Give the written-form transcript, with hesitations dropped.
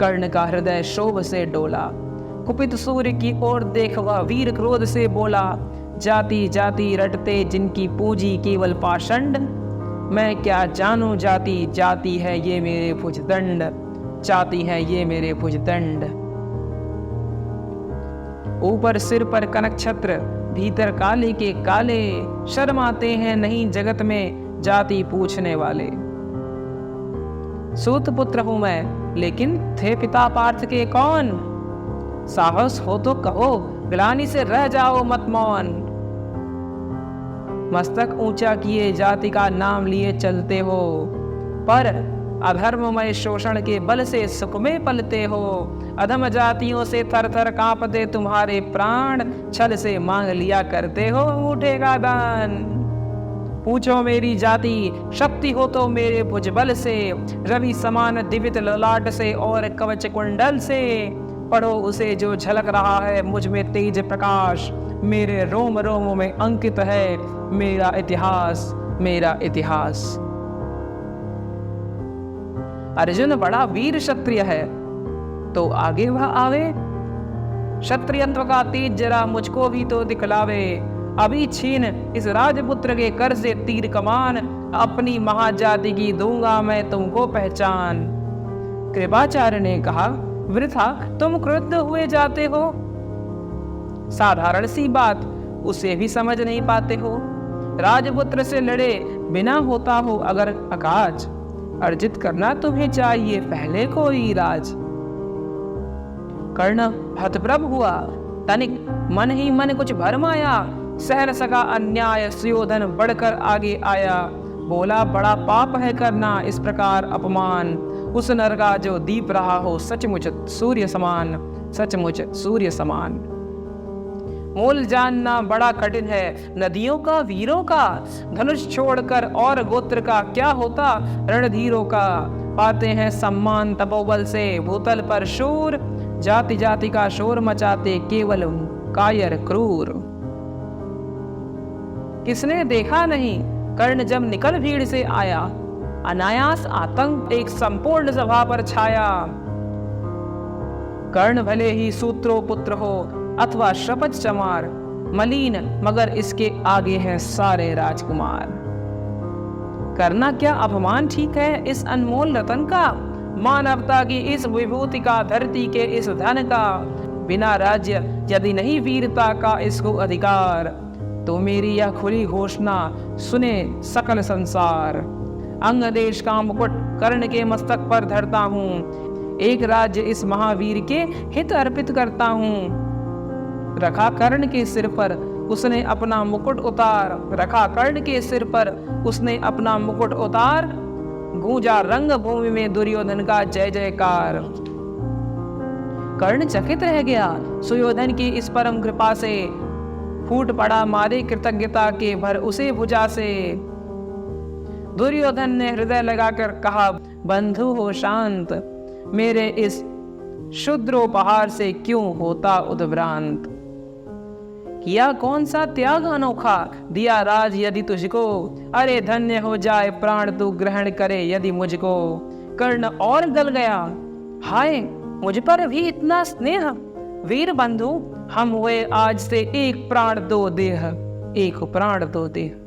कर्ण का हृदय शोभ से डोला। कुपित सूर्य की ओर देख वह वीर क्रोध से बोला, जाति जाति रटते जिनकी पूजी केवल पाषंड, मैं क्या जानूं जाति, जाति है ये मेरे भुजदंड, जाति है ये मेरे भुजदंड। ऊपर सिर पर कनक छत्र, भीतर काले के काले, शर्म आते हैं नहीं जगत में जाति पूछने वाले। सूत पुत्र हूं मैं, लेकिन थे पिता पार्थ के कौन, साहस हो तो कहो ग्लानि से रह जाओ मत मौन। मस्तक ऊंचा किए जाति का नाम लिए चलते हो, पर अधर्ममय शोषण के बल से सुख में पलते हो। अधम जातियों से थर थर कांपते तुम्हारे प्राण, छल से मांग लिया करते हो उठेगा दान। पूछो मेरी जाति, शक्ति हो तो मेरे भुजबल से, रवि समान दिव्य ललाट से और कवच कुंडल से। पढ़ो उसे जो झलक रहा है मुझ में तेज प्रकाश, मेरे रोम रोम में अंकित है मेरा इतिहास, मेरा इतिहास। अर्जुन बड़ा वीर क्षत्रिय है, तो आगे वह आवे, क्षत्रियत्व का तेज जरा मुझको भी तो दिखलावे। अभी छीन इस राजपुत्र के कर से तीर कमान, अपनी महाजाति की दूंगा मैं तुमको पहचान। कृपाचार्य ने कहा, वृथा तुम क्रुद्ध हुए जाते हो, साधारण सी बात उसे भी समझ नहीं पाते हो। राजपुत्र से लड़े बिना होता हो अगर अकाज, अर्जित करना तुम्हें चाहिए पहले कोई राज। कर्ण हतप्रभ हुआ, तनिक मन ही मन कुछ भरमाया, सह न सका अन्याय, सुयोधन बढ़कर आगे आया। बोला बड़ा पाप है करना इस प्रकार अपमान, उस नर का जो दीप रहा हो सचमुच सूर्य समान, सचमुच सूर्य समान। मूल जानना बड़ा कठिन है नदियों का वीरों का, धनुष छोड़कर और गोत्र का क्या होता रणधीरों का। पाते हैं सम्मान तपोबल से भूतल पर शूर, जाति जाति का शोर मचाते केवल कायर क्रूर। किसने देखा नहीं कर्ण जब निकल भीड़ से आया, अनायास आतंक एक संपूर्ण सभा पर छाया। कर्ण भले ही सूत्रो पुत्र हो अथवा शपथ चमार, मलिन मगर इसके आगे हैं सारे राजकुमार। करना क्या अपमान ठीक है इस अनमोल रतन का, मानवता की इस विभूति का, धरती के इस धन का। बिना राज्य यदि नहीं वीरता का इसको अधिकार, तो मेरी यह खुली घोषणा सुने सकल संसार। अंग देश का मुकुट कर्ण के मस्तक पर धरता हूँ, एक राज्य इस महावीर के हित अर्पित करता हूँ। रखा कर्ण के सिर पर उसने अपना मुकुट उतार, रखा कर्ण के सिर पर उसने अपना मुकुट उतार। गूंजा रंग भूमि में दुर्योधन का जय जयकार। कर्ण चकित रह गया सुयोधन की इस परम कृपा से, फूट पड़ा मारे कृतज्ञता के भर उसे भुजा से। दुर्योधन ने हृदय लगाकर कहा, बंधु हो शांत, मेरे इस शुद्रोपहार से क्यों होता उद्भ्रांत। किया कौन सा त्याग अनोखा, दिया राज यदि तुझको, अरे धन्य हो जाए प्राण तू ग्रहण करे यदि मुझको। कर्ण और गल गया, हाय मुझ पर भी इतना स्नेह, वीर बंधु हम हुए आज से एक प्राण दो देह, एक प्राण दो देह।